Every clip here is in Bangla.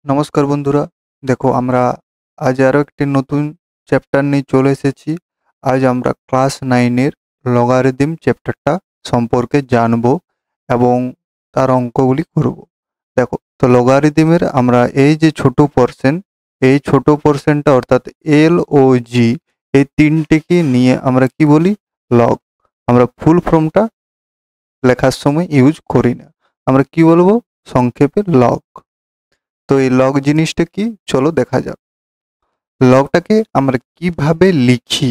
নমস্কার বন্ধুরা। দেখো আমরা আজ আরো একটি নতুন চ্যাপ্টার নিয়ে চলে এসেছি। আজ আমরা ক্লাস 9 এর লগারিদম চ্যাপ্টারটা সম্পর্কে জানবো এবং তার অঙ্কগুলি করব। দেখো তো লগারিদমের আমরা এই যে ছোট পোরশন, এই ছোট পোরশনটা অর্থাৎ এল ও জি, এই তিনটিকে নিয়ে আমরা কি বলি? লগ। আমরা ফুল ফর্মটা লেখার সময় ইউজ করি না, আমরা কি বলবো? সংক্ষেপে লগ। তো এই লগ জিনিসটা কি, চলো দেখা যাক। লগটাকে আমরা কিভাবে লিখি,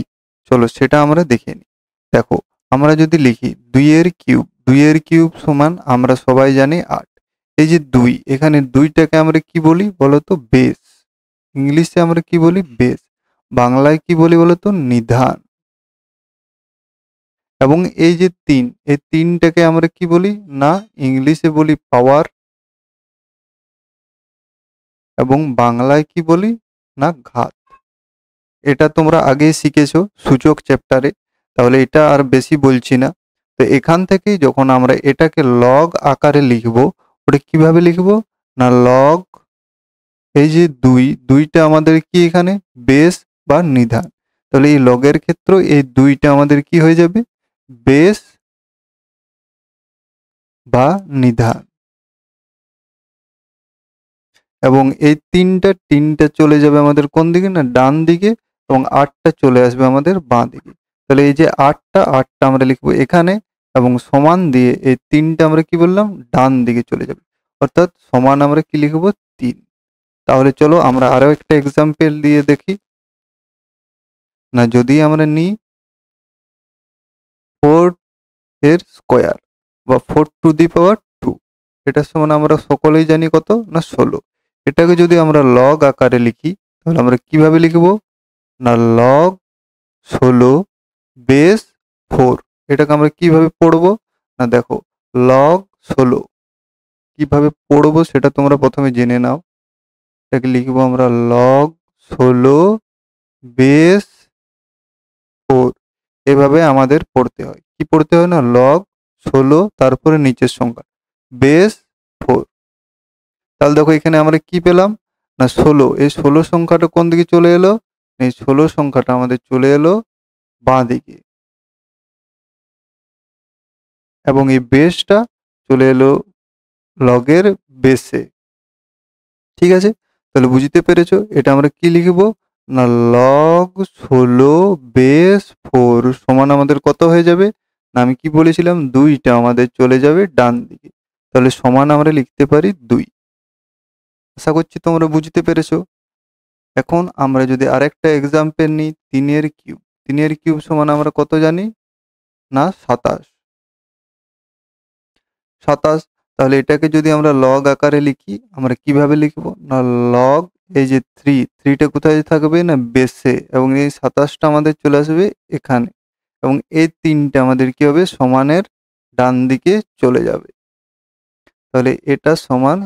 চলো সেটা আমরা দেখে নিই। দেখো, আমরা যদি লিখি 2 এর কিউব সমান আমরা সবাই জানি 8। এই যে 2, এখানে 2টাকে আমরা কি বলি বলো তো? বেস। ইংলিশে আমরা কি বলি? বেস। বাংলায় কি বলি বলো তো? নিধান। এবং এই যে 3, এই 3টাকে আমরা কি বলি? না, ইংলিশে বলি পাওয়ার, এবং বাংলায় কি বলি? না, ঘাত। এটা তোমরা আগেই শিখেছো সূচক চ্যাপ্টারে, তাহলে এটা আর বেশি বলছি না। তো এখান থেকেই যখন আমরা এটাকে লগ আকারে লিখব, ওটা কিভাবে লিখব? না, লগ, এই যে 2টা আমাদের কি এখানে বেস বা নিধান। তাহলে এই লগের ক্ষেত্রে এই 2টা আমাদের কি হয়ে যাবে? বেস বা নিধান। এবং এই তিনটা চলে যাবে আমাদের কোন দিকে? না, ডান দিকে। এবং 8টা চলে আসবে আমাদের বাঁ দিকে। তাহলে এই যে 8টা আমরা লিখবো এখানে, এবং সমান দিয়ে এই 3টা আমরা কি বললাম? ডান দিকে চলে যাবে। অর্থাৎ সমান আমরা কি লিখবো? 3। তাহলে চলো আমরা আরো একটা এক্সাম্পল দিয়ে দেখি। না, যদি আমরা নিই 4 এর স্কোয়ার বা 4 টু দি পাওয়ার 2, এটার সমান আমরা সকলেই জানি কত? না, 16। এটাকে যদি আমরা লগ আকারে লিখি, তাহলে আমরা কিভাবে লিখবো? না, লগ 16 বেস 4। এটাকে আমরা কিভাবে পড়বো? না দেখো, লগ 16 কিভাবে পড়বো সেটা তোমরা প্রথমে জেনে নাও। এটাকে লিখবো আমরা লগ 16 বেস 4। এভাবে আমাদের পড়তে হয়। কি পড়তে হয়? না, লগ 16 তারপরে নিচের সংখ্যা বেস 4। তাহলে দেখো এখানে আমরা কি পেলাম? না, 16। এই 16 সংখ্যাটা কোন দিকে চলে এলো? এই 16 সংখ্যাটা আমাদের চলে এলো বাঁ দিকে, এবং এই বেসটা চলে এলো লগের বেসে। ঠিক আছে? তাহলে বুঝতে পেরেছো এটা আমরা কি লিখবো? না, লগ 16 বেস 4 সমান আমাদের কত হয়ে যাবে? না, আমি কি বলেছিলাম? 2টা আমাদের চলে যাবে ডান দিকে। তাহলে সমান আমরা লিখতে পারি 2। আশা করছি তোমরা বুঝতে পেরেছো। এখন আমরা যদি আরেকটা এক্সাম্পল নিই, 3 এর কিউব। 3 এর কিউব সমান আমরা কত জানি? না, 27। 27। তাহলে এটাকে যদি আমরা লগ আকারে লিখি, আমরা কিভাবে লিখবো? না, লগ, এই যে 3টা কোথায় থাকবে? না, বেসে। এবং এই 27টা আমাদের চলে আসবে এখানে। এবং এই 3টা আমাদের কি হবে? সমানের ডান দিকে চলে যাবে। তাহলে এটা সমান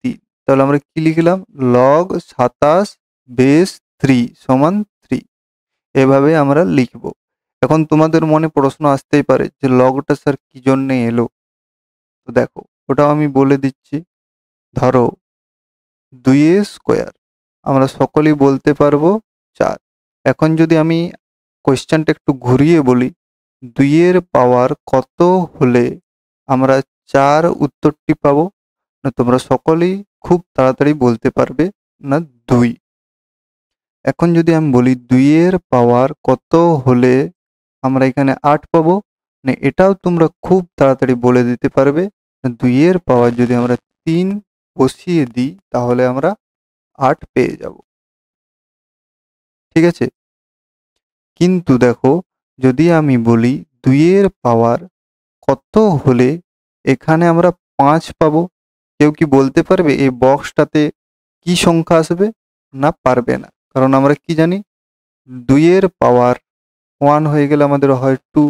3। তাহলে আমরা কি লিখলাম? লগ 27 বেস 3 সমান 3। এভাবে আমরা লিখব। এখন তোমাদের মনে প্রশ্ন আসতেই পারে যে লগটা স্যার কি জন্য এলো? তো দেখো, ওটাও আমি বলে দিচ্ছি। ধরো 2 এর স্কোয়ার আমরা সকলেই বলতে পারবো 4। এখন যদি আমি কোয়েশ্চেনটা একটু ঘুরিয়ে বলি, 2 এর পাওয়ার কত হলে আমরা 4 উত্তরটি পাবো? না, তোমরা সকলেই খুব তাড়াতাড়ি বলতে পারবে, না, 2। এখন যদি আমি বলি 2 এর পাওয়ার কত হলে আমরা এখানে 8 পাবো, না, এটাও তোমরা খুব তাড়াতাড়ি বলে দিতে পারবে। 2 এর পাওয়ার যদি আমরা 3 বসিয়ে দিই, তাহলে আমরা 8 পেয়ে যাব। ঠিক আছে? কিন্তু দেখো, যদি আমি বলি 2 এর পাওয়ার কত হলে এখানে আমরা 5 পাবো, কেউ কি বলতে পারবে এই বক্সটাতে কি সংখ্যা আসবে? না, পারবে না। কারণ আমরা কি জানি? 2 এর পাওয়ার 1 হয়ে গেলে আমাদের হয় 2,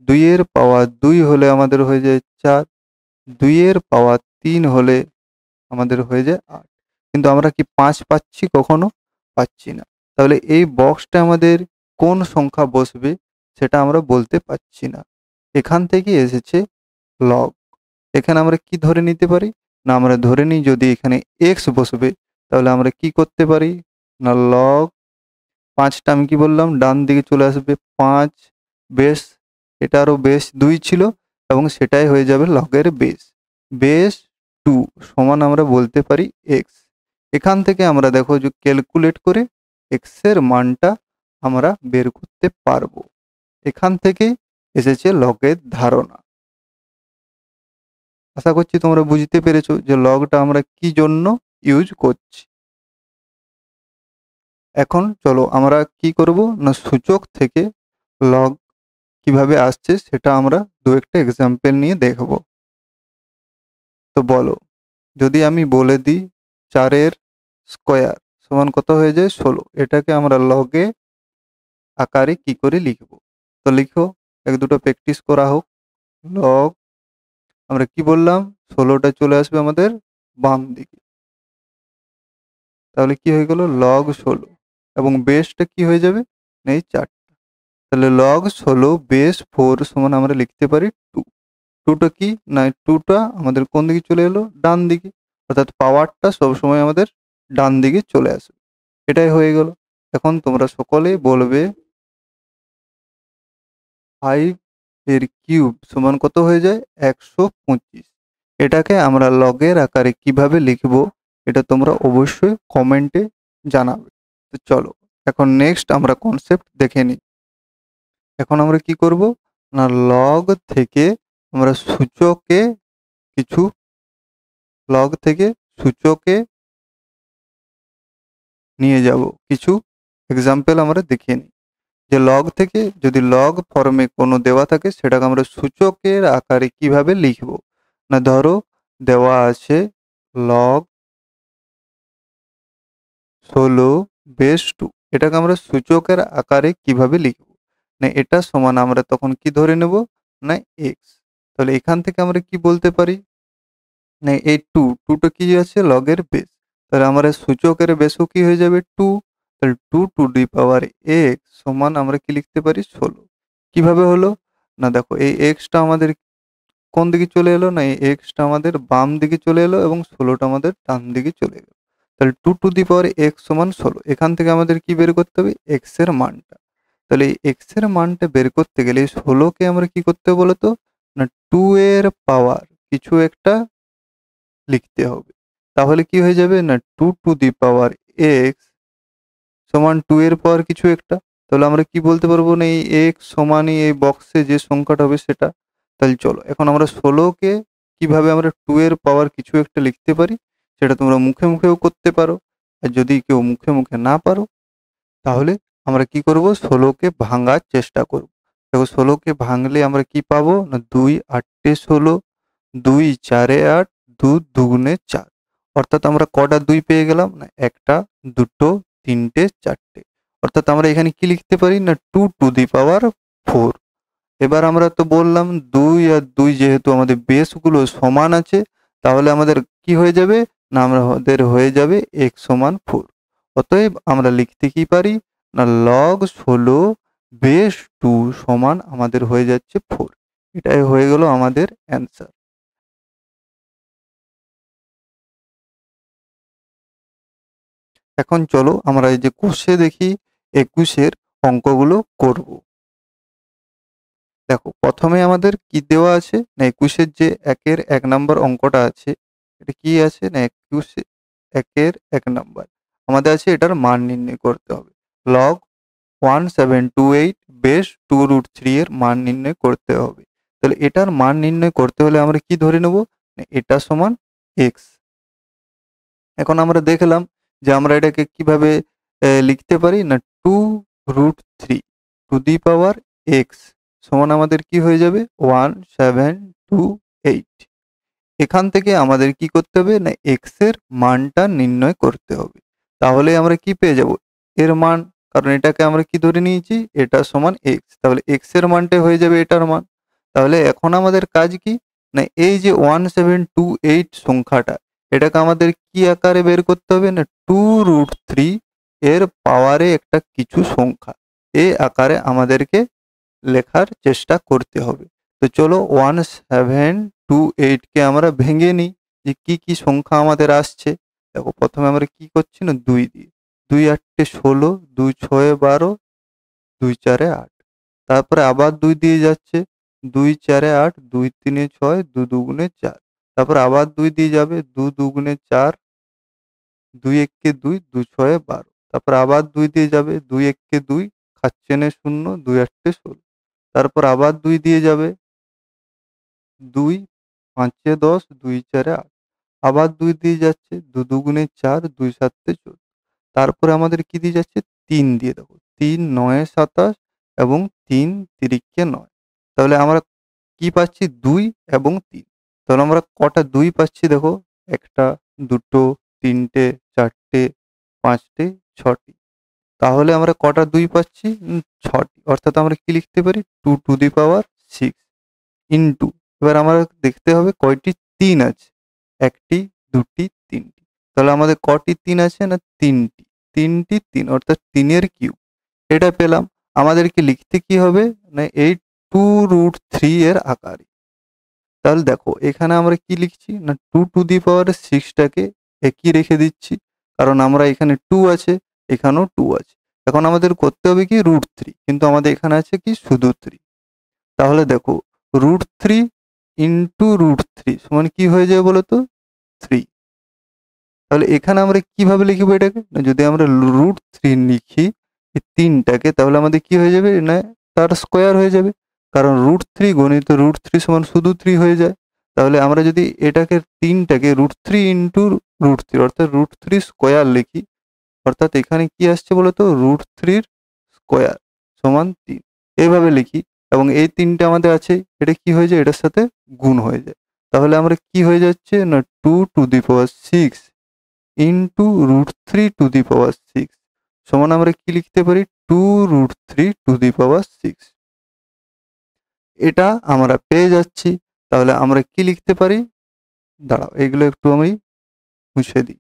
2 এর পাওয়ার 2 হলে আমাদের হয়ে যায় 4, 2 এর পাওয়ার 3 হলে আমাদের হয়ে যায় 8। কিন্তু আমরা কি 5 পাচ্ছি? কখনো পাচ্ছি না। তাহলে এই বক্সটা আমাদের কোন সংখ্যা বসবে সেটা আমরা বলতে পারছি না। এখান থেকে এসেছে লগ। এখানে আমরা কি ধরে নিতে পারি? না আমরা ধরে নিই যদি এখানে এক্স বসবে, তাহলে আমরা কি করতে পারি না লগ 5টা আমি কি বললাম ডান দিকে চলে আসবে 5 বেস, এটা আরও বেস 2 ছিল এবং সেটাই হয়ে যাবে লগের বেস বেস 2 সমান আমরা বলতে পারি এক্স। এখান থেকে আমরা দেখো যে ক্যালকুলেট করে এক্স এর মানটা আমরা বের করতে পারবো। এখান থেকে এসেছে লগের ধারণা। আশা করছি তোমরা বুঝতে পেরেছো যে লগটা আমরা কি জন্য ইউজ করছি। এখন চলো আমরা কি করব না সূচক থেকে লগ কিভাবে আসছে সেটা আমরা দু একটা এক্সাম্পল নিয়ে দেখব। তো বলো, যদি আমি বলে দিই 4 স্কোয়ার সমান কত হয়ে যায় 16, এটাকে আমরা লগে আকারে কি করে লিখব? তো লিখো, এক দুটো প্র্যাকটিস করা হোক। লগ আমরা কি বললাম 16টা চলে আসবে আমাদের বাম দিকে, তাহলে কি হয়ে গেল লগ 16 এবং বেসটা কি হয়ে যাবে না এই 4টা, তাহলে লগ 16 বেস 4 সমান আমরা লিখতে পারি 2। 2টা কি না 2টা আমাদের কোন দিকে চলে এলো ডান দিকে, অর্থাৎ পাওয়ারটা সবসময় আমাদের ডান দিকে চলে আসবে। এটাই হয়ে গেল। এখন তোমরা সকলেই বলবে 5 এর কিউব সমান কত হয়ে যায় 125। এটাকে আমরা লগের আকারে কিভাবে লিখব এটা তোমরা অবশ্যই কমেন্টে জানাবে। তো চলো এখন নেক্সট আমরা কনসেপ্ট দেখে নিই। এখন আমরা কি করব না লগ থেকে আমরা সূচকে কিছু লগ থেকে সূচকে নিয়ে যাব কিছু এক্সাম্পল আমরা দেখিয়ে নিই যে লগ থেকে যদি লগ ফর্মে কোনো দেওয়া থাকে সেটাকে আমরা সূচকের আকারে কিভাবে লিখব। না ধরো দেওয়া আছে লগ 16 বেস 2, এটাকে আমরা সূচকের আকারে কিভাবে লিখব না এটা সমান আমরা তখন কি ধরে নেব না এক্স। তাহলে এখান থেকে আমরা কি বলতে পারি না এই 2টা কি আছে লগের বেস, তাহলে আমরা সূচকের বেসও কি হয়ে যাবে 2, তাহলে 2 টু দি পাওয়ার এক্স সমান আমরা কি লিখতে পারি 16। কিভাবে হলো না দেখো এই এক্সটা আমাদের কোন দিকে চলে এলো না এই এক্সটা আমাদের বাম দিকে চলে এলো এবং 16টা আমাদের ডান দিকে চলে গেল। তাহলে 2 টু দি পাওয়ার এক্স সমান 16, এখান থেকে আমাদের কি বের করতে হবে এক্স এর মানটা। তাহলে এই এক্স এর মানটা বের করতে গেলে এই 16কে আমরা কি করতে হবে বলতো না 2 এর পাওয়ার কিছু একটা লিখতে হবে। তাহলে কি হয়ে যাবে না 2 টু দি পাওয়ার এক্স সমান 2 এর পাওয়ার কিছু একটা। তাহলে আমরা কি বলতে পারবো না এই এক্স সমানই এই বক্সে যে সংখ্যাটা হবে সেটা। তাহলে চলো এখন আমরা 16কে কিভাবে আমরা 2 এর পাওয়ার কিছু একটা লিখতে পারি সেটা তোমরা মুখে মুখেও করতে পারো, আর যদি কেউ মুখে মুখে না পারো তাহলে আমরা কি করব 16কে ভাঙার চেষ্টা করব। দেখো 16কে ভাঙলে আমরা কি পাবো না 2 8 16, 2 4 8, 2 2 4, অর্থাৎ আমরা কটা 2 পেয়ে গেলাম না একটা দুটো তিনটে চারটে, অর্থাৎ আমরা এখানে কি লিখতে পারি না 2 টু দি পাওয়ার 4। এবার আমরা তো বললাম 2 আর 2 যেহেতু আমাদের বেসগুলো সমান আছে তাহলে আমাদের কি হয়ে যাবে না আমাদের হয়ে যাবে x সমান 4। অতএব আমরা লিখতে কি পারি না লগ 16 বেস 2 সমান আমাদের হয়ে যাচ্ছে 4। এটাই হয়ে গেল আমাদের অ্যান্সার। এখন চলো আমরা এই যে কোষে দেখি 21-এর অঙ্কগুলো করব। দেখো প্রথমে আমাদের কি দেওয়া আছে না 21-এর যে 1-এর 1 নম্বর অঙ্কটা আছে এটা কি আছে না 1-এর 1 নম্বর আমাদের আছে এটার মান নির্ণয় করতে হবে। লগ 1728 বেস 2√3 এর মান নির্ণয় করতে হবে। তাহলে এটার মান নির্ণয় করতে হলে আমরা কি ধরে নেব না এটা সমান এক্স। এখন আমরা দেখলাম যে আমরা এটাকে কিভাবে লিখতে পারি না 2√3 টু দি পাওয়ার এক্স সমান আমাদের কি হয়ে যাবে 1728। এখান থেকে আমাদের কি করতে হবে না এক্স এর মানটা নির্ণয় করতে হবে। তাহলে আমরা কি পেয়ে যাব এর মান, কারণ এটাকে আমরা কি ধরে নিয়েছি এটা সমান এক্স, তাহলে এক্স এর মানটা হয়ে যাবে এটার মান। তাহলে এখন আমাদের কাজ কি না এই যে 1728 সংখ্যাটা এটাকে আমাদের কি আকারে বের করতে হবে না 2√3 এর পাওয়ারে একটা কিছু সংখ্যা এই আকারে আমাদেরকে লেখার চেষ্টা করতে হবে। তো চলো 1728 কে আমরা ভেঙে নিই। যে কি কি সংখ্যা আমাদের আসছে। দেখো প্রথমে আমরা কি করছি না 2 দিয়ে, 2 8 16, 2 6 12, 2 4 8, তারপরে আবার 2 দিয়ে যাচ্ছে, 2 4 8, 2 3 6, 2 2 4, তারপরে আবার 2 দিয়ে যাবে, 2 2 4, 2 1 2, 2 6 12, তারপর আবার 2 দিয়ে যাবে, 2 1 2, খাচ্ছে না 0, 2 8 16, তারপর আবার 2 দিয়ে যাবে, 2 5 10, 2 4 8, আবার 2 দিয়ে যাচ্ছে, 2 2 4, 2 7 14, তারপরে আমাদের কি দিয়ে যাচ্ছে 3 দিয়ে দেখো, 3 9 27 এবং 3 তিরিকে 9। তাহলে আমরা কি পাচ্ছি 2 এবং 3। তাহলে আমরা কটা 2 পাচ্ছি দেখো, একটা, দুটো, তিনটে, চারটে, পাঁচটে, ছটি। তাহলে আমরা কটা 2 পাচ্ছি? 6টি। অর্থাৎ আমরা কি লিখতে পারি 2 টু দি পাওয়ার 6 ইনটু, এবার আমরা দেখতে হবে কয়টি 3 আছে। 1টি, 2টি, 3টি। তাহলে আমাদের কটি 3 আছে না 3টি। 3টি 3 অর্থাৎ 3 এর কিউব। এটা পেলাম। আমাদেরকে লিখতে কি হবে না এই 2√3 এর আকারে। তাহলে দেখো এখানে আমরা কি লিখছি না 2 টু দি পাওয়ার 6 টাকে একই রেখে দিচ্ছি। কারণ আমরা এখানে 2 আছে, এখানেও 2 আছে। এখন আমাদের করতে হবে কি √3, কিন্তু আমাদের এখানে আছে কি শুধু 3। তাহলে দেখো √3 ইনটু √3 সমান কি হয়ে যায় বলো তো 3। তাহলে এখানে আমরা কিভাবে লিখব এটাকে না যদি আমরা √3 লিখি এই 3টাকে, তাহলে আমাদের কি হয়ে যাবে না তার স্কয়ার হয়ে যাবে। কারণ √3 গণিত √3 সমান শুধু 3 হয়ে যায়। তাহলে আমরা যদি এটাকে 3টাকে √3 ইনটু √3 অর্থাৎ √3 স্কয়ার লিখি, অর্থাৎ এখানে কি আসছে বলতো √3 স্কয়ার সমান 3 এইভাবে লিখি, এবং এই 3টা আমাদের আছে, এটা কি হয়ে যায় এটার সাথে গুণ হয়ে যায়। তাহলে আমরা কি হয়ে যাচ্ছে না 2 to the power 6 into √3 to the power 6 সমান আমরা কি লিখতে পারি 2√3 টু দি পাওয়ার 6। এটা আমরা পেয়ে যাচ্ছি। তাহলে আমরা কি লিখতে পারি, দাঁড়াও এগুলো একটু আমি মুছে দিই।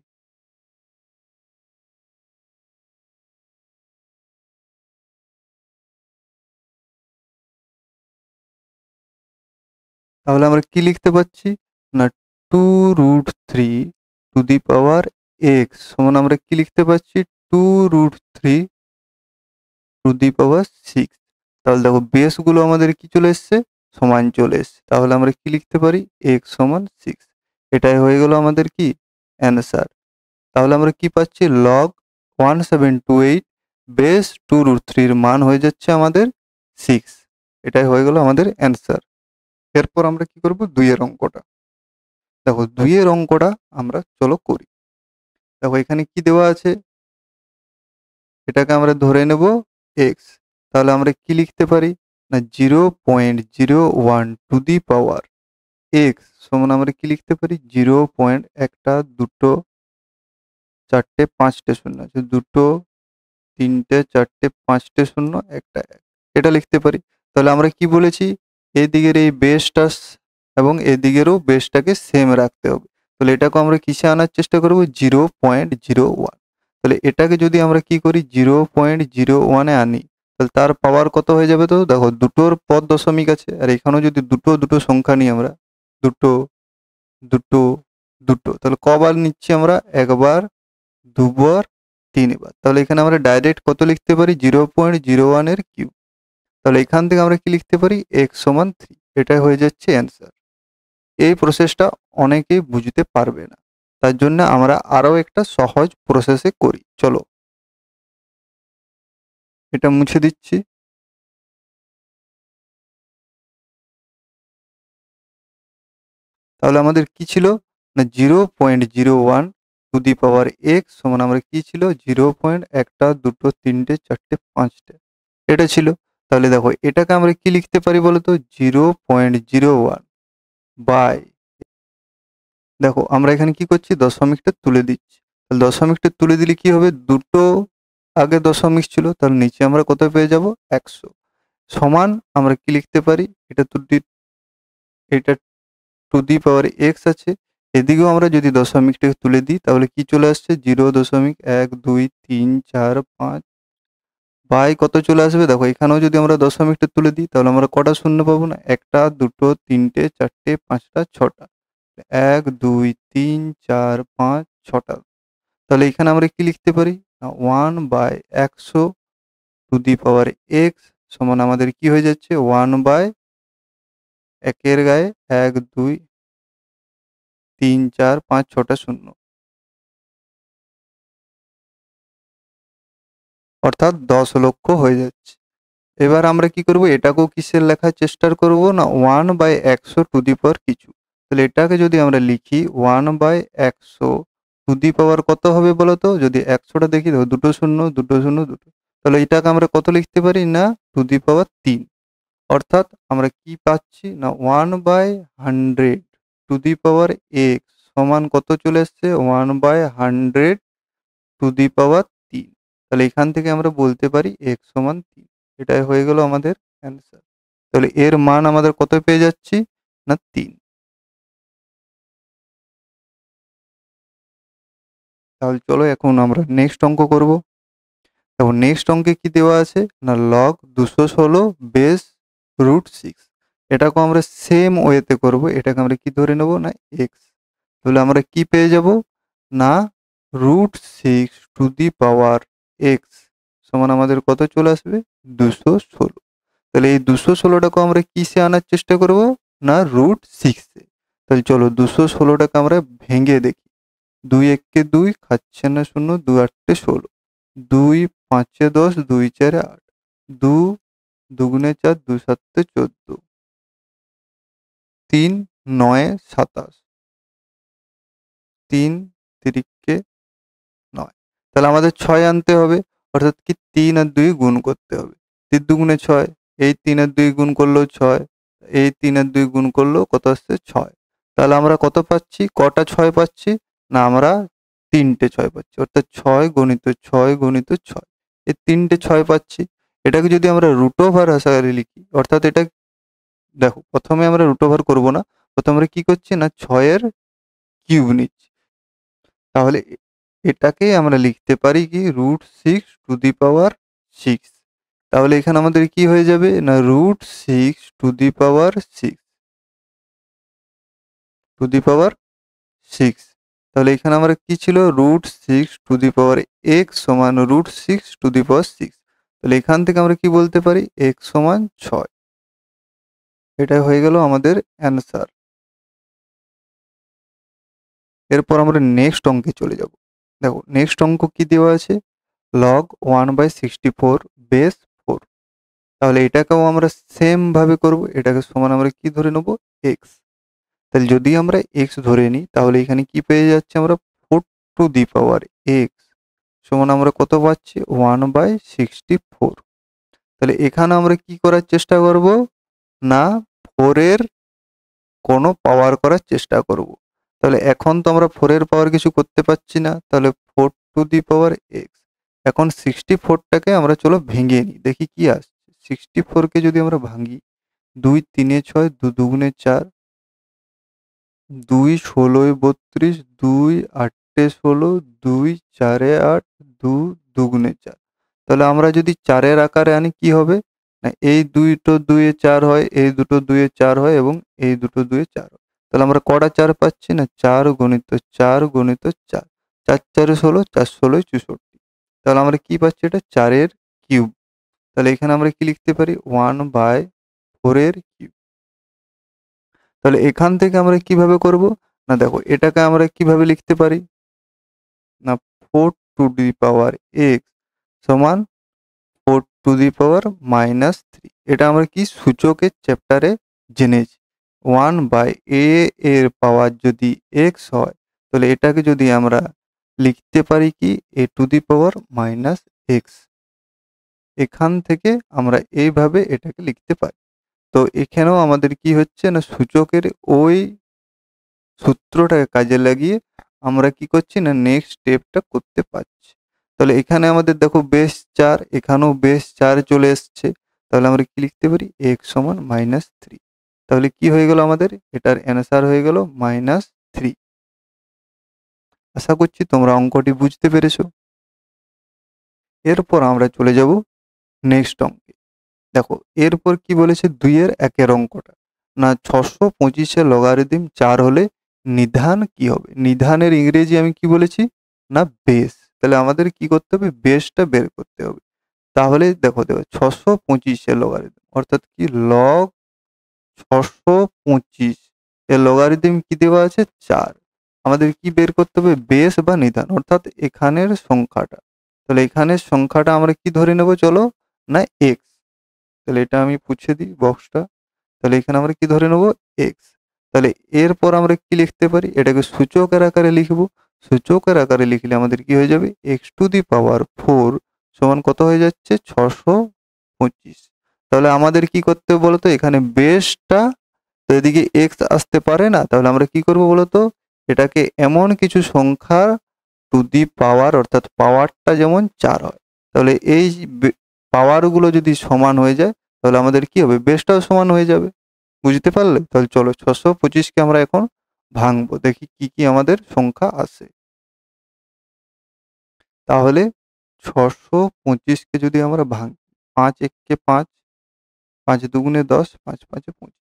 তাহলে আমরা কি লিখতে পাচ্ছি না 2√3 টু দি পাওয়ার এক্স সমান আমরা কি লিখতে পাচ্ছি 2√3 টু দি পাওয়ার 6। তাহলে দেখো বেসগুলো আমাদের কি চলে এসছে সমান চলে এসছে। তাহলে আমরা কি লিখতে পারি x সমান 6। এটাই হয়ে গেল আমাদের কি অ্যান্সার। তাহলে আমরা কি পাচ্ছি লগ 1728 বেস 2√3 এর মান হয়ে যাচ্ছে আমাদের 6। এটাই হয়ে গেল আমাদের অ্যান্সার। এরপর আমরা কি করব 2 এর অঙ্কটা। দেখো 2 এর অঙ্কটা আমরা চলো করি। দেখো এখানে কি দেওয়া আছে, এটাকে আমরা ধরে নেব x। তাহলে আমরা কি লিখতে পারি না 0.01 টু দি পাওয়ার x সমান আমরা কি লিখতে পারি 0. একটা, দুটো, চারটে, পাঁচটে শূন্য আছে, দুটো, তিনটে, চারটে, পাঁচটে শূন্য, একটা এক, এটা লিখতে পারি। তাহলে আমরা কি বলেছি এদিকের এই বেসটা এবং এদিকেরও বেসটাকে সেম রাখতে হবে। তাহলে এটাকে আমরা কিসে আনার চেষ্টা করব 0.01। তাহলে এটাকে যদি আমরা কি করি 0.01-এ আনি, তাহলে তার পাওয়ার কত হয়ে যাবে, তো দেখো দুটোর পদ দশমিক আছে, আর এখানেও যদি দুটো দুটো সংখ্যা নিই আমরা, দুটো, দুটো, দুটো, তাহলে কবার নিচ্ছি আমরা একবার, দুবার, তিনবার। তাহলে এখানে আমরা ডাইরেক্ট কত লিখতে পারি 0.01 এর কিউব। তাহলে এখান থেকে আমরা কি লিখতে পারি x সমান 3। এটাই হয়ে যাচ্ছে অ্যান্সার। এই প্রসেসটা অনেকেই বুঝতে পারবে না, তার জন্য আমরা আরো একটা সহজ প্রসেসে করি। চলো এটা মুছে দিচ্ছি। তাহলে আমাদের কি ছিল না 0.01 টু দি পাওয়ার এক্স সমান আমরা কি ছিল 0. একটা, দুটো, তিনটে, চারটে, পাঁচটে, এটা ছিল। তাহলে দেখো এটাকে আমরা কি লিখতে পারি বলতো 0.01 বাই, দেখো আমরা এখানে কি করছি দশমিকটা তুলে দিচ্ছি। তাহলে দশমিকটা তুলে দিলে কি হবে, দুটো আগে দশমিক ছিল, তাহলে নিচে আমরা কত পেয়ে যাব 100 সমান আমরা কি লিখতে পারি এটা এটা টু দি পাওয়ার এক্স আছে, এদিকেও আমরা যদি দশমিকটাকে তুলে দিই তাহলে কি চলে আসছে 0.1 2 3 4 5 বাই কত চলে আসবে, দেখো এখানেও যদি আমরা দশমিকটা তুলে দিই তাহলে আমরা কটা শূন্য পাবো না একটা, দুটো, তিনটে, চারটে, পাঁচটা, ছটা, 1 2 3 4 5 6টা। তাহলে এখানে আমরা কি লিখতে পারি? না 1/100 টু দি পাওয়ার এক্স সমান আমাদের কি হয়ে যাচ্ছে? 1/1 এর গায়ে 1 2 3 4 5 6টা শূন্য, অর্থাৎ 10 লক্ষ হয়ে যাচ্ছে। এবার আমরা কি করব? এটাকেও কিসের লেখার চেষ্টা করব? না 1/100 টু দি পাওয়ার কিছু। তাহলে এটাকে যদি আমরা লিখি 1/100 টু দি পাওয়ার কত হবে বলো তো? যদি 100টা দেখি, দেখো দুটো শূন্য দুটো শূন্য দুটো, তাহলে এটাকে আমরা কত লিখতে পারি? না টু দি পাওয়ার 3। অর্থাৎ আমরা কি পাচ্ছি? না 1/100 টু দি পাওয়ার এক্স সমান কত চলে এসছে? 1/100 টু দি পাওয়ার 3। তাহলে এখান থেকে আমরা বলতে পারি এক্স সমান 3। এটাই হয়ে গেল আমাদের অ্যান্সার। তাহলে এর মান আমাদের কত পেয়ে যাচ্ছি? না 3। তাহলে চলো এখন আমরা নেক্সট অঙ্ক করব। দেখো নেক্সট অঙ্কে কি দেওয়া আছে? না লগ 216 বেস √6। এটাকে আমরা সেম ওয়েতে করব। এটাকে আমরা কি ধরে নেব? না এক্স। তাহলে আমরা কি পেয়ে যাব? না √6 টু দি পাওয়ার এক্স সমান আমাদের কত চলে আসবে? 216। তাহলে এই 216টাকে আমরা কিসে আনার চেষ্টা করব? না √6-এ। তাহলে চলো 216টাকে আমরা ভেঙে দেখি। 2 1 2 খাচ্ছে না শূন্য, 2 8 16, 2 5 10, 2 4 8, 2 2 4, 2 7 14, 3 9 27, 3 3 9। তাহলে আমাদের 6 আনতে হবে, অর্থাৎ কি 3 আর 2 গুণ করতে হবে। 3 দুগুণে 6, এই 3 আর 2 গুণ করলেও 6, এই 3 আর 2 গুণ করলেও কত আসছে? 6। তাহলে আমরা কত পাচ্ছি? কটা 6 পাচ্ছি? না আমরা 3টে 6 পাচ্ছি, অর্থাৎ 6 গুণিত 6 গুণিত 6, এই 3টে 6 পাচ্ছি। এটাকে যদি আমরা রুট ওভার আকারে লিখি, অর্থাৎ এটা দেখো প্রথমে আমরা রুট ওভার করবো না, প্রথমে আমরা কি করছি? না 6 এর কিউব নিচ্ছি। তাহলে এটাকেই আমরা লিখতে পারি কি √6 টু দি পাওয়ার 6। তাহলে এখানে আমাদের কি হয়ে যাবে? না √6 two the power 6 two the power 6। তাহলে এখানে আমরা কি ছিল? √6 টু দি পাওয়ার এক্স সমান √6 টু দি পাওয়ার 6। তাহলে এখান থেকে আমরা কি বলতে পারি? এক্স সমান 6। এটাই হয়ে গেল আমাদের অ্যান্সার। এরপর আমরা নেক্সট অঙ্কে চলে যাব। দেখো নেক্সট অঙ্ক কি দেওয়া আছে? Log 1/64 base 4। তাহলে এটাকেও আমরা সেম ভাবে করব। এটাকে সমান আমরা কি ধরে নেব? এক্স। তাহলে যদি আমরা এক্স ধরে নিই, তাহলে এখানে কি পেয়ে যাচ্ছে আমরা? 4 টু দি পাওয়ার এক্স সমান আমরা কত পাচ্ছি? 1/64। তাহলে এখানে আমরা কি করার চেষ্টা করব? না 4 এর কোনো পাওয়ার করার চেষ্টা করব। তাহলে এখন তো আমরা 4 এর পাওয়ার কিছু করতে পারছি না, তাহলে 4 টু দি পাওয়ার এক্স। এখন 64টাকে আমরা চলো ভেঙে নিই, দেখি কি আসছে। 64কে যদি আমরা ভাঙি, 2 3 6, 2 2 4, 2 16 32, 2 8 16, 2 4 8, 2 2 4। তাহলে আমরা যদি 4 এর আকারে আনি কি হবে? না এই দুটো 2 এ 4 হয়, এই দুটো 2 এ 4 হয় এবং এই দুটো 2 এ 4 হয়। তাহলে আমরা কটা 4 পাচ্ছি? না 4 গুণিত 4 গুণিত 4, 4 4 16, 4 16 64। তাহলে আমরা কি পাচ্ছি? এটা 4 এর কিউব। তাহলে এখানে আমরা কি লিখতে পারি? 1/4 এর কিউব। তাহলে এখান থেকে আমরা কিভাবে করব? না দেখো এটাকে আমরা কিভাবে লিখতে পারি? না 4 টু দি পাওয়ার এক্স সমান 4 টু দি পাওয়ার -3। এটা আমরা কি সূচকের চ্যাপ্টারে জেনেছি। 1/a এর পাওয়ার যদি এক্স হয়, তাহলে এটাকে যদি আমরা লিখতে পারি কি a two the power -x। এখান থেকে আমরা এইভাবে এটাকে লিখতে পারি। তো এখানেও আমাদের কি হচ্ছে? না সূচকের ওই সূত্রটাকে কাজে লাগিয়ে আমরা কি করছি? না নেক্সট স্টেপটা করতে পারছি। তাহলে এখানে আমাদের দেখো বেস 4, এখানেও বেস 4 চলে এসছে। তাহলে আমরা কি লিখতে পারি? x সমান -3। তাহলে কি হয়ে গেল আমাদের? এটার অ্যান্সার হয়ে গেল -3। আশা করছি তোমরা অঙ্কটি বুঝতে পেরেছো। এরপর আমরা চলে যাব নেক্সট অঙ্কে। দেখো এরপর কি বলেছে? 2 এর 1 এর অঙ্কটা। না 625 এর লগারিদম 4 হলে নিধান কি হবে? নিধানের ইংরেজি আমি কি বলেছি? না বেস। তাহলে আমাদের কি করতে হবে? বেসটা বের করতে হবে। তাহলে দেখো 625 এর লগারিদম অর্থাৎ কি লগ 625 এর লগারিদম কি দেওয়া আছে? 4। আমাদের কি বের করতে হবে? বেস বা নিধান অর্থাৎ এখানের সংখ্যাটা। তাহলে এখানের সংখ্যাটা আমরা কি ধরে নেব চলো? না এক্স। তাহলে এটা আমি পুছে দিই বক্সটা। তাহলে এখানে আমরা কি ধরে নেব? এক্স। তাহলে এরপর আমরা কি লিখতে পারি? এটাকে সূচকের আকারে লিখব। সূচকের আকারে লিখলে আমাদের কি হয়ে যাবে? এক্স টু দি পাওয়ার 4 সমান কত হয়ে যাচ্ছে? 625। তাহলে আমাদের কি করতে হবে বলতো? এখানে বেসটা তো এদিকে এক্স আসতে পারে না, তাহলে আমরা কি করব বলতো? এটাকে এমন কিছু সংখ্যা টু দি পাওয়ার অর্থাৎ পাওয়ারটা যেমন 4 হয়, তাহলে এই পাওয়ারগুলো যদি সমান হয়ে যায় তাহলে আমাদের কি হবে? বেসটাও সমান হয়ে যাবে। বুঝতে পারলে? তাহলে চলো 625 কে আমরা এখন ভাঙবো, দেখি কি কি আমাদের সংখ্যা আসে। তাহলে 625 কে যদি আমরা ভাঙি, 5 একে 5, 5 দুগুণে 10, 5 5 25।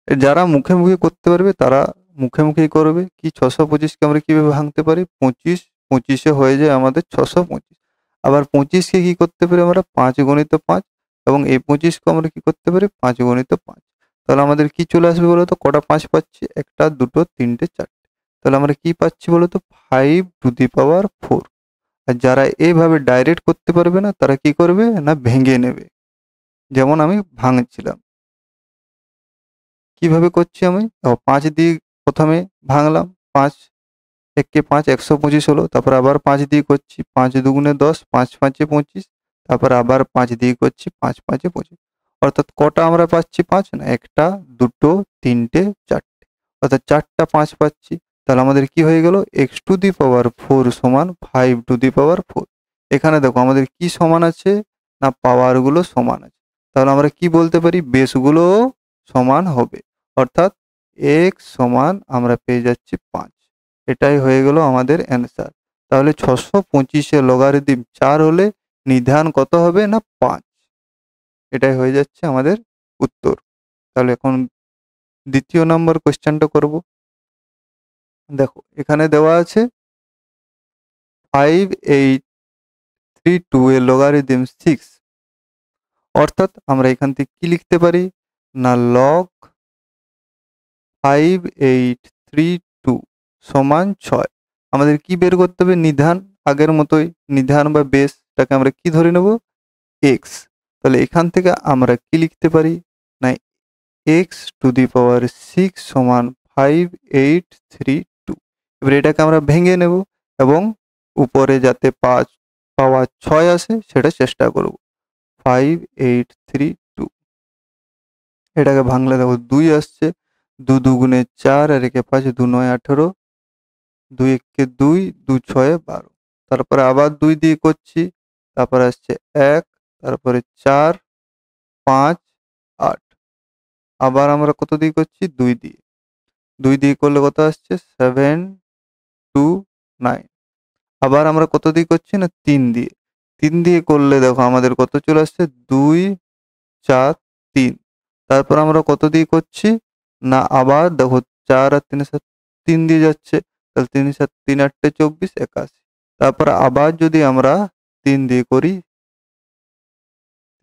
যারা মুখে মুখে করতে পারবে তারা মুখে মুখেই করবে। কি 625 কে আমরা কিভাবে ভাঙতে পারি? 25 25 হয়ে যায় আমাদের 625। আবার 25 কে কি করতে পারি আমরা? 5 গুণিত 5, এবং এই 25 কে আমরা কি করতে পারি? 5 গুণিত 5। তাহলে আমাদের কি চলে আসবে বলতো? কটা 5 পাচ্ছি? একটা, দুটো, তিনটে, চারটে। তাহলে আমরা কি পাচ্ছি বলতো? 5 টু দি পাওয়ার 4। আর যারা এইভাবে ডাইরেক্ট করতে পারবে না তারা কি করবে? না ভেঙে নেবে। যেমন আমি ভাঙছিলাম। কিভাবে করছি আমি? 5 দিয়ে প্রথমে ভাঙলাম। 5 একে 5, 125 হলো। তারপর আবার 5 দিয়ে করছি। 5 দুগুণে 10, 5 5 25। তারপর আবার 5 দিয়ে করছি। 5 5 25। অর্থাৎ কটা আমরা পাচ্ছি 5? না একটা, দুটো, তিনটে, চারটে। অর্থাৎ 4টা 5 পাচ্ছি। তাহলে আমাদের কি হয়ে গেল? x টু দি পাওয়ার 4 সমান 5 টু দি পাওয়ার 4। এখানে দেখো আমাদের কি সমান আছে? না পাওয়ারগুলো সমান আছে। তাহলে আমরা কি বলতে পারি? বেসগুলোও সমান হবে। অর্থাৎ x সমান আমরা পেয়ে যাচ্ছি 5। এটাই হয়ে গেল আমাদের অ্যান্সার। তাহলে 625 এর লগারিদম 4 হলে নিধান কত হবে? না 5। এটাই হয়ে যাচ্ছে আমাদের উত্তর। তাহলে এখন দ্বিতীয় নম্বর কোয়েশ্চেনটা করব। দেখো এখানে দেওয়া আছে 5832 এর লগারিদম 6। অর্থাৎ আমরা এখান থেকে কি লিখতে পারি? না লগ 5832 সমান 6। আমাদের কি বের করতে হবে? নিধান। আগের মতোই নিধান বা বেসটাকে আমরা কি ধরে নেব? এক্স। তাহলে এখান থেকে আমরা কি লিখতে পারি? না এক্স টু দি পাওয়ার 6 সমান 5832। এবার এটাকে আমরা ভেঙে নেব এবং উপরে যাতে পাওয়ার 6 আসে সেটা চেষ্টা করব। 5832 এটাকে ভাঙলে দেখো 2 আসছে। 2 দুগুণে 4 আর একে 5, 2 9 18, 2 একে 2, 2 6 12। তারপরে আবার 2 দিয়ে করছি। তারপরে আসছে 1, তারপরে 4, 5, 8। আবার আমরা কত দিয়ে করছি? 2 দিয়ে। 2 দিয়ে করলে কত আসছে? 7 2 9। আবার আমরা কত দিয়ে করছি? না 3 দিয়ে। 3 দিয়ে করলে দেখো আমাদের কত চলে আসছে? 2 4 3। তারপর আমরা কত দিয়ে করছি? না আবার দেখো 4 আর 3 7 3 দিয়ে যাচ্ছে। তাহলে 3 7 3 8 24 81। তারপর আবার যদি আমরা 3 দিয়ে করি,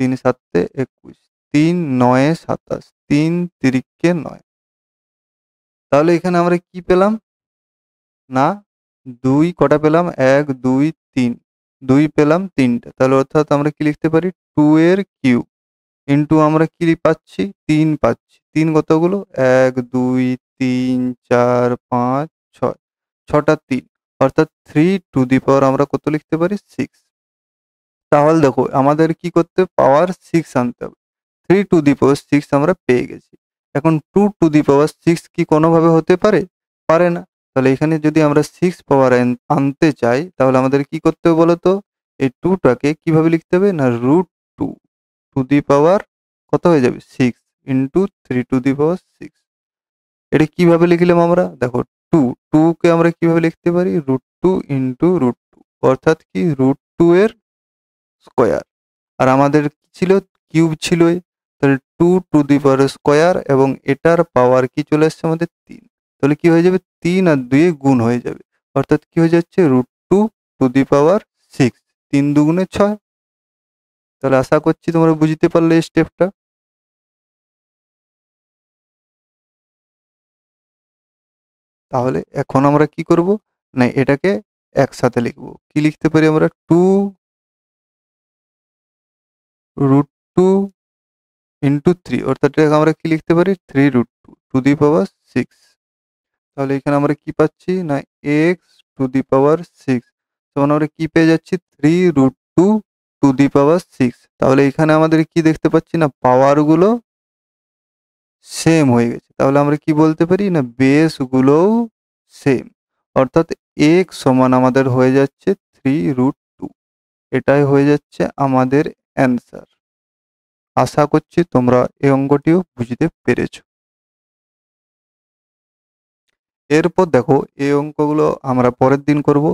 3 7 21, 3 9 27, 3 তিরিকে 9। তাহলে এখানে আমরা কি পেলাম? না 2 কটা পেলাম? 1 2 3। 2 পেলাম 3টা। তাহলে অর্থাৎ আমরা কি লিখতে পারি? 2 এর কিউব ইনটু আমরা কি পাচ্ছি? 3 পাচ্ছি। 3 কতগুলো? 1 2 3 4 5 6। 6টা 3 অর্থাৎ 3 টু দি পাওয়ার আমরা কত লিখতে পারি? 6। তাহলে দেখো আমাদের কি করতে হবে? পাওয়ার 6 আনতে হবে। 3 টু দি পাওয়ার 6 আমরা পেয়ে গেছি। এখন 2 টু দি পাওয়ার 6 কি কোনোভাবে হতে পারে? পারে না। তাহলে এখানে যদি আমরা 6 পাওয়ার আনতে চাই তাহলে আমাদের কি করতে হবে বলো তো? এই 2 টাকে কিভাবে লিখতে হবে? না √2 টু দি পাওয়ার কত হয়ে যাবে? 6 ইনটু 3 টু দি পাওয়ার 6। এটা কিভাবে লিখলাম আমরা? দেখো 2 2 কে আমরা কিভাবে লিখতে পারি? √2 ইনটু √2 অর্থাৎ কি √2 এর স্কয়ার। আর আমাদের কি ছিল? কিউব ছিলই। তাহলে 2 টু দি পাওয়ার স্কয়ার এবং এটার পাওয়ার কি চলে আসছে আমাদের 3। তাহলে কি হয়ে যাবে, 3 আর 2 গুণ হয়ে যাবে, অর্থাৎ কি হয়ে যাচ্ছে √2⁶। 3 দুগুণে 6। তাহলে আশা করছি তোমরা বুঝতে পারলে এই স্টেপটা। তাহলে এখন আমরা কি করব না, এটাকে একসাথে লিখব। কি লিখতে পারি আমরা, 2√2 × 3, অর্থাৎ এটাকে আমরা কি লিখতে পারি, 3√2⁶। তাহলে এখানে আমরা কি পাচ্ছি না, x⁶ তখন আমরা কি পেয়ে যাচ্ছি, 3√2⁶। তাহলে এখানে আমাদের কি দেখতে পাচ্ছি না, পাওয়ার গুলো সেম হয়ে গেছে। তাহলে আমরা কি বলতে পারি না, বেস গুলোও সেম, অর্থাৎ x সমান আমাদের হয়ে যাচ্ছে 3√2। এটাই হয়ে যাচ্ছে আমাদের অ্যান্সার। আশা করছি তোমরা এই অঙ্কটিও বুঝতে পেরেছো। এরপর দেখো, এই অঙ্কগুলো আমরা পরের দিন করব।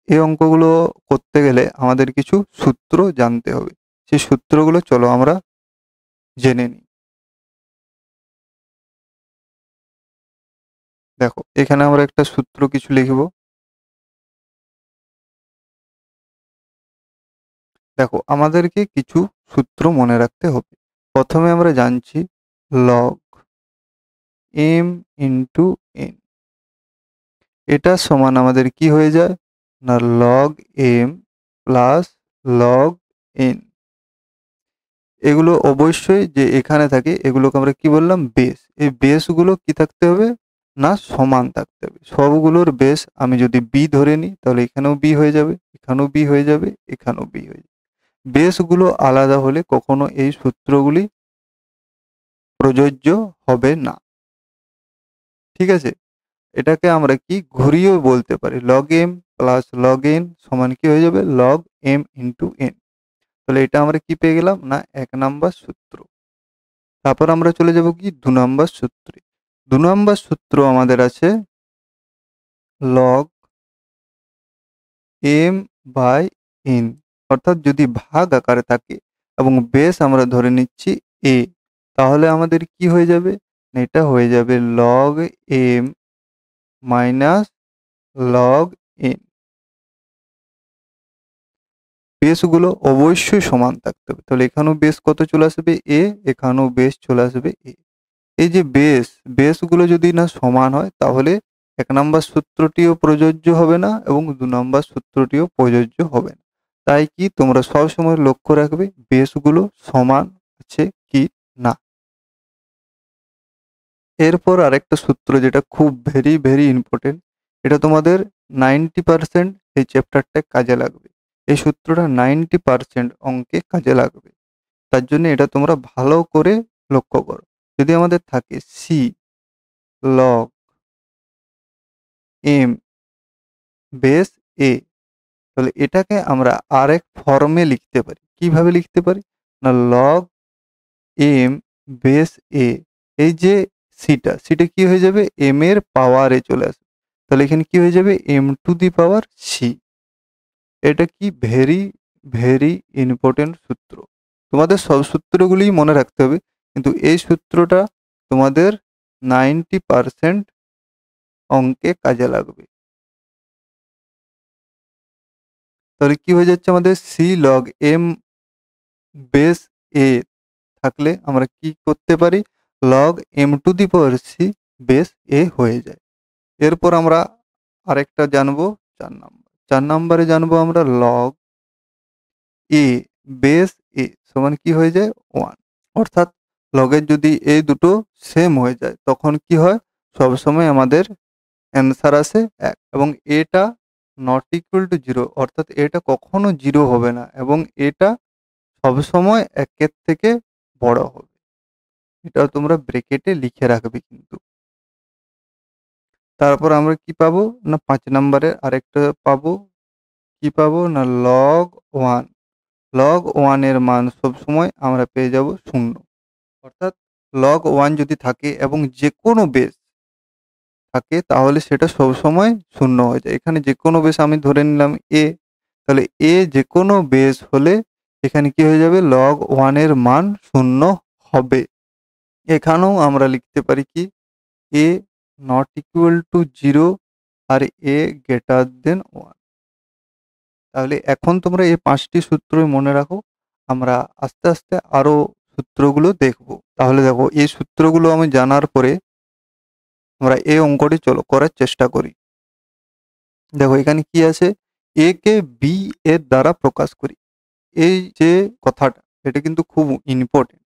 এই অঙ্কগুলো করতে গেলে আমাদের কিছু সূত্র জানতে হবে। সেই সূত্রগুলো চলো আমরা জেনে নিই। দেখো, এখানে আমরা একটা সূত্র কিছু লিখব। দেখো, আমাদেরকে কিছু সূত্র মনে রাখতে হবে। প্রথমে আমরা জানছি লগ m × n, এটা সমান আমাদের কি হয়ে যায় না, log m plus log n। এগুলো অবশ্যই যে এখানে থাকে এগুলোকে আমরা কি বললাম, বেস। এই বেসগুলো কি থাকতে হবে না, সমান থাকতে হবে। সবগুলোর বেস আমি যদি বি ধরে নিই, তাহলে এখানেও বি হয়ে যাবে, এখানেও বি হয়ে যাবে, এখানেও বি হয়ে যাবে। বেসগুলো আলাদা হলে কখনো এই সূত্রগুলি প্রযোজ্য হবে না। ঠিক আছে, এটাকে আমরা কি ঘুরিয়েও বলতে পারি, log M plus log N সমান কি হয়ে যাবে, লগ m × n। তাহলে এটা আমরা কি পেয়ে গেলাম না, 1 নম্বর সূত্র। তারপর আমরা চলে যাব কি 2 নম্বর সূত্রে। 2 নম্বর সূত্র আমাদের আছে লগ m/n, অর্থাৎ যদি ভাগ আকারে থাকে এবং বেস আমরা ধরে নিচ্ছি a, তাহলে আমাদের কি হয়ে যাবে না, এটা হয়ে যাবে log m minus log n। বেসগুলো অবশ্যই সমান থাকতে হবে। তাহলে এখানেও বেস কত চলে আসবে a, এখানেও বেস চলে আসবে a। এই যে বেসগুলো যদি না সমান হয়, তাহলে 1 নম্বর সূত্রটিও প্রযোজ্য হবে না এবং 2 নম্বর সূত্রটিও প্রযোজ্য হবে না। তাই কি তোমরা সবসময় লক্ষ্য রাখবে বেসগুলো সমান আছে কি না। এরপর আরেকটা সূত্র যেটা খুব ভেরি ভেরি ইম্পর্টেন্ট, এটা তোমাদের 90% এই চ্যাপ্টারটা কাজে লাগবে। এই সূত্রটা 90% অঙ্কে কাজে লাগবে। তার জন্য এটা তোমরা ভালো করে লক্ষ্য করো। যদি আমাদের থাকে সি লগ এম বেস এ, তাহলে এটাকে আমরা আরেক ফর্মে লিখতে পারি। কিভাবে লিখতে পারি না, লগ এম বেস এ, এই যে সিটা কি হয়ে যাবে, এম এর পাওয়ারে চলে আসবে। তাহলে এখানে কি হয়ে যাবে, m⁻c। এটা কি ভেরি ভেরি ইম্পর্টেন্ট সূত্র। তোমাদের সব সূত্রগুলিই মনে রাখতে হবে, কিন্তু এই সূত্রটা তোমাদের 90% অঙ্কে কাজে লাগবে। তাহলে কি হয়ে যাচ্ছে, আমাদের সি লগ এম বেস এ থাকলে আমরা কি করতে পারি, লগ m⁻c বেস এ হয়ে যায়। এরপর আমরা আরেকটা জানবো 4 নম্বর। 4 নম্বরে জানবো আমরা লগ এ বেস এ সমান কি হয়ে যায় 1, অর্থাৎ লগের যদি এই দুটো সেম হয়ে যায় তখন কি হয়, সবসময় আমাদের অ্যান্সার আসে 1 এবং এটা নট ইকুয়াল টু 0, অর্থাৎ এটা কখনো 0 হবে না এবং এটা সবসময় 1-এর থেকে বড় হবে। এটা তোমরা ব্রেকেটে লিখে রাখবে কিন্তু। তারপর আমরা কি পাবো না, 5 নম্বরে আরেকটা পাবো, কি পাবো না, লগ 1। লগ 1 এর মান সবসময় আমরা পেয়ে যাব 0, অর্থাৎ লগ 1 যদি থাকে এবং যে কোনো বেস থাকে তাহলে সেটা সবসময় 0 হয়ে যায়। এখানে যে কোনো বেস আমি ধরে নিলাম এ, তাহলে এ যে কোনো বেস হলে এখানে কি হয়ে যাবে, লগ 1 এর মান 0 হবে। এখানেও আমরা লিখতে পারি কি, এ নট ইকুয়াল টু 0 আর a গ্রেটার দেন 1। তাহলে এখন তোমরা এই 5টি সূত্রই মনে রাখো। আমরা আস্তে আস্তে আরো সূত্রগুলো দেখব। তাহলে দেখো এই সূত্রগুলো আমি জানার পরে আমরা এই অঙ্কটি চলো করার চেষ্টা করি। দেখো এখানে কি আছে, a কে b এর দ্বারা প্রকাশ করি। এই যে কথাটা এটা কিন্তু খুব ইম্পর্টেন্ট।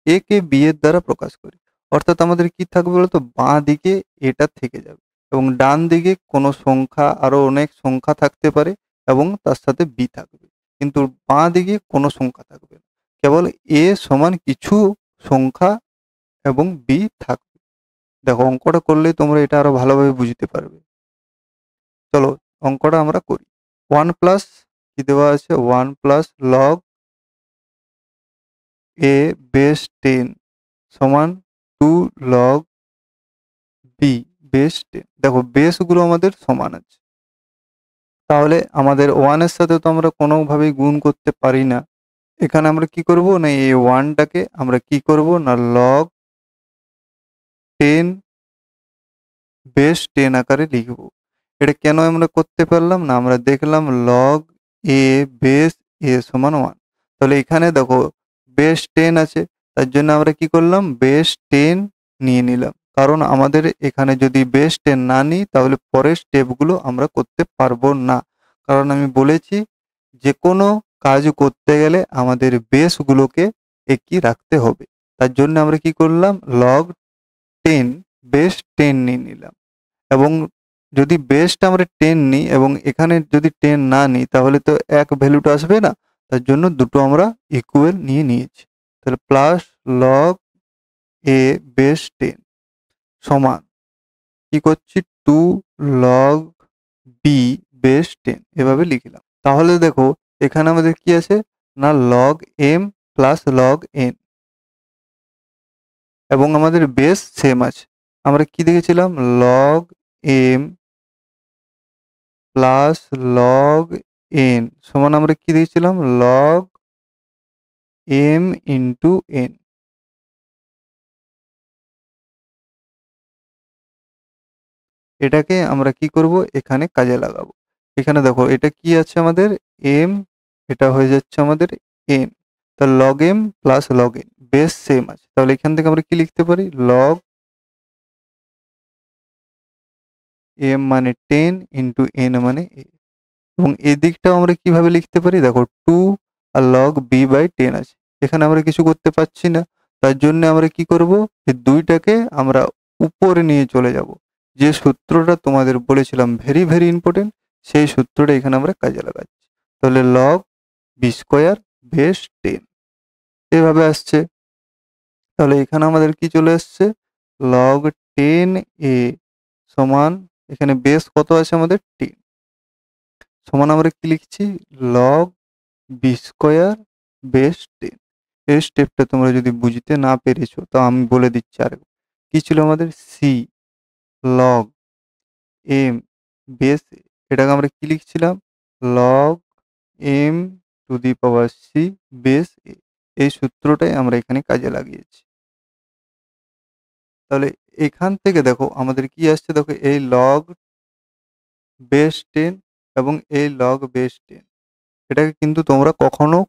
a কে b এর দ্বারা প্রকাশ করি অর্থাৎ আমাদের কি থাকবে বলতো, বাঁ দিকে এটা থেকে যাবে এবং ডান দিকে কোনো সংখ্যা, আরো অনেক সংখ্যা থাকতে পারে এবং তার সাথে b থাকবে, কিন্তু বাঁ দিকে কোনো সংখ্যা থাকবে না, কেবল a সমান কিছু সংখ্যা এবং b থাকবে। দেখো অঙ্কটা করলেই তোমরা এটা আরো ভালোভাবে বুঝতে পারবে। চলো অঙ্কটা আমরা করি। 1 প্লাস কি দেওয়া আছে, 1 প্লাস লগ a বেস 10 সমান 2 লগ b বেস 10। দেখো বেসগুলো আমাদের সমান আছে, তাহলে আমাদের 1 এর সাথে তো আমরা কোনোভাবেই গুণ করতে পারি না। এখানে আমরা কি করব না, এই 1টাকে আমরা কি করব না লগ 10 বেস 10 আকারে লিখব। এটা কেন আমরা করতে পারলাম না, আমরা দেখলাম লগ a বেস a সমান 1। তাহলে এখানে দেখো বেস 10 আছে, তার জন্য আমরা কি করলাম বেস 10 নিয়ে নিলাম, কারণ আমাদের এখানে যদি বেস 10 না নিই তাহলে পরের স্টেপগুলো আমরা করতে পারবো না। কারণ আমি বলেছি যে কোনো কাজ করতে গেলে আমাদের বেসগুলোকে একই রাখতে হবে। তার জন্য আমরা কি করলাম লগ 10 বেস 10 নিয়ে নিলাম। এবং যদি বেসটা আমরা 10 নিই এবং এখানে যদি 10 না নিই তাহলে তো এক ভ্যালুটা আসবে না, তার জন্য দুটো আমরা ইকুয়াল নিয়ে নিয়েছি। তাহলে প্লাস লগ a বেস 10 সমান কি করছি 2 লগ b বেস 10 এভাবে লিখলাম। তাহলে দেখো এখানে আমাদের কি আছে না log m plus log n এবং আমাদের বেস সেম আছে। আমরা কি দেখেছিলাম log m plus log N সমান আমরা কি দিয়েছিলাম লগ এম ইন্টু এন। এটাকে আমরা কি করব এখানে কাজে লাগাবো। এখানে দেখো এটা কি আছে আমাদের এম, এটা হয়ে যাচ্ছে আমাদের এন। তা log M plus log N base same আছে, তাহলে এখান থেকে আমরা কি লিখতে পারি লগ এম মানে 10 ইন্টু এন মানে এ। এবং এদিকটাও আমরা কিভাবে লিখতে পারি, দেখো 2 আর লগ বি বাই 10 আছে, এখানে আমরা কিছু করতে পারছি না, তার জন্য আমরা কি করব এই দুইটাকে আমরা উপরে নিয়ে চলে যাব। যে সূত্রটা তোমাদের বলেছিলাম ভেরি ভেরি ইম্পর্টেন্ট, সেই সূত্রটা এখানে আমরা কাজে লাগাচ্ছি। তাহলে লগ বি স্কোয়ার বেস 10 এভাবে আসছে। তাহলে এখানে আমাদের কি চলে আসছে লগ 10 এ সমান, এখানে বেস কত আছে আমাদের 10 সমান আমরা কি লিখছি লগ বি স্কোয়ার বেস 10। এই স্টেপটা তোমরা যদি বুঝতে না পেরেছো তো আমি বলে দিচ্ছি আর কি ছিল আমাদের সি লগ এম বেস এটাকে আমরা কি লিখছিলাম log M to the power C base A. এই সূত্রটাই আমরা এখানে কাজে লাগিয়েছি। তাহলে এখান থেকে দেখো আমাদের কি আসছে, দেখো এই লগ বেস 10 এবং এই লগ বেস 10 এটাকে কিন্তু তোমরা কখনো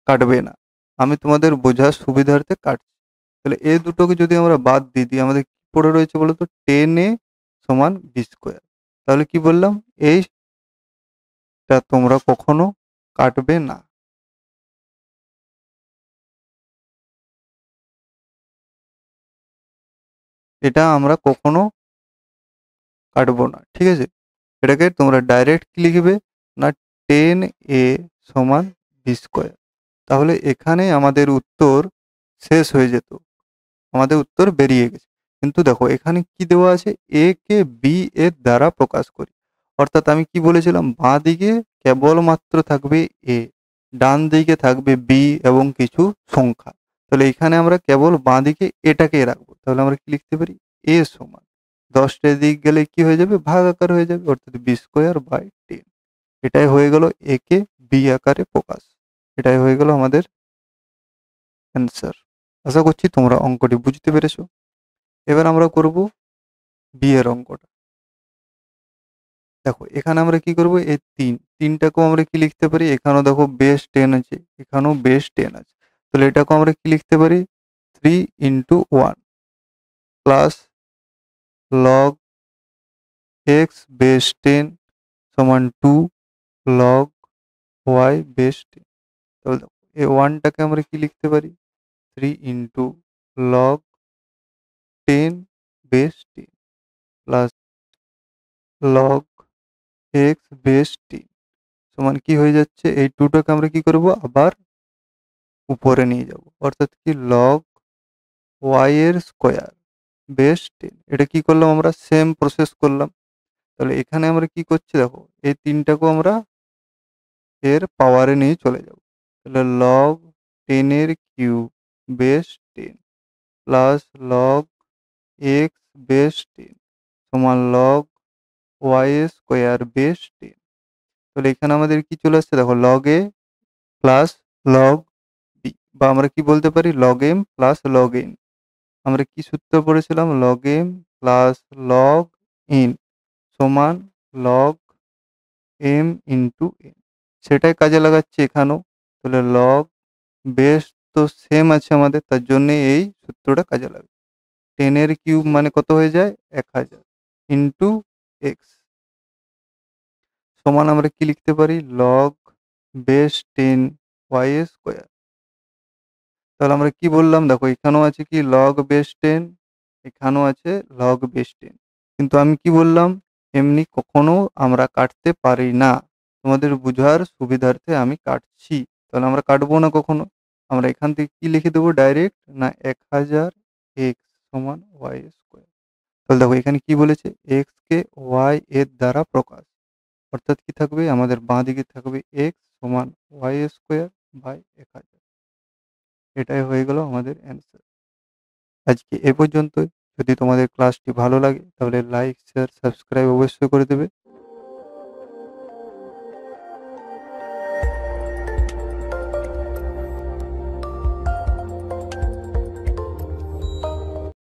কাটবে না, আমি তোমাদের বোঝার সুবিধার্থে কাটছি। তাহলে এই দুটোকে যদি আমরা বাদ দিয়ে দিই আমাদের কি পড়ে রয়েছে বলতো 10 a সমান বি স্কোয়ার। তাহলে কি বললাম এইটা তোমরা কখনো কাটবে না। এটা আমরা কখনো কাটবো না, ঠিক আছে। এটাকে তোমরা ডাইরেক্ট কি লিখবে না 10 a সমান বি স্কোয়ার। তাহলে এখানে আমাদের উত্তর শেষ হয়ে যেত, আমাদের উত্তর বেরিয়ে গেছে। কিন্তু দেখো এখানে কি দেওয়া আছে এ কে বি এর দ্বারা প্রকাশ করি, অর্থাৎ আমি কি বলেছিলাম বাঁ দিকে কেবলমাত্র থাকবে এ, ডান দিকে থাকবে বি এবং কিছু সংখ্যা। তাহলে এখানে আমরা কেবল বাঁ দিকে এটাকে রাখবো, তাহলে আমরা কি লিখতে পারি এ সমান 10টা দিক গেলে কি হয়ে যাবে ভাগ আকার হয়ে যাবে, অর্থাৎ বি স্কোয়ার বাই 10। এটাই হয়ে গেল এ কে বি আকারে প্রকাশ, এটাই হয়ে গেল আমাদের অ্যান্সার। আশা করছি তোমরা অঙ্কটি বুঝতে পেরেছো। এবার আমরা করব বি এর অঙ্কটা। দেখো এখানে আমরা কি করব, এই 3টাকেও আমরা কি লিখতে পারি, এখানেও দেখো বেস 10 আছে, এখানেও বেস 10 আছে, তাহলে এটাকেও আমরা কি লিখতে পারি, 3 × 1 প্লাস লগ এক্স বেস 10 সমান 2 লগ ওয়াই বেস 10। তাহলে দেখো এই 1টাকে আমরা কি লিখতে পারি, 3 × log 10 base 10 plus log x base 10 সমান কি হয়ে যাচ্ছে, এই 2টাকে আমরা কি করব, আবার উপরে নিয়ে যাব, অর্থাৎ কি লগ ওয়াই এর স্কোয়ার বেস 10। এটা কি করলাম, আমরা সেম প্রসেস করলাম। তাহলে এখানে আমরা কি করছি, দেখো এই 3টাকেও আমরা এর পাওয়ারে নিয়ে চলে যাব। তাহলে লগ 10 এর cube base 10 plus log x base 10 সমান লগ ওয়াই স্কোয়ার বেস 10। তাহলে এখানে আমাদের কি চলে আসছে, দেখো log A plus log B, বা আমরা কি বলতে পারি log M plus log N. আমরা কি সূত্র পড়েছিলাম, log M plus log N সমান লগ এম ইন্টু এন, সেটাই কাজে লাগাচ্ছি এখানেও। তাহলে লগ বেস তো সেম আছে আমাদের, তার জন্য এই সূত্রটা কাজে লাগে। 10 এর কিউব মানে কত হয়ে যায়, 1000 ইন্টু এক্স সমান আমরা কি লিখতে পারি, লগ বেস 10 ওয়াই স্কোয়ার। তাহলে আমরা কি বললাম, দেখো এখানেও আছে কি লগ বেস 10, এখানেও আছে লগ বেস 10, কিন্তু আমি কি বললাম, এমনি কখনো আমরা কাটতে পারি না, তোমাদের বোঝার সুবিধার্থে আমি কাটছি। তাহলে আমরা কাটবো না কখনো, আমরা এখান থেকে কি লিখে দেবো ডাইরেক্ট, না 1000 এক্স সমান ওয়াই স্কোয়ার। তাহলে দেখো এখানে কি বলেছে, এক্স কে ওয়াই এর দ্বারা প্রকাশ, অর্থাৎ কি থাকবে, আমাদের বাঁ দিকে থাকবে এক্স সমান ওয়াই স্কোয়ার বাই 1000। এটাই হয়ে গেল আমাদের অ্যান্সার। আজকে এ পর্যন্তই। যদি তোমাদের ক্লাসটি ভালো লাগে তাহলে লাইক শেয়ার সাবস্ক্রাইব অবশ্যই করে দেবে।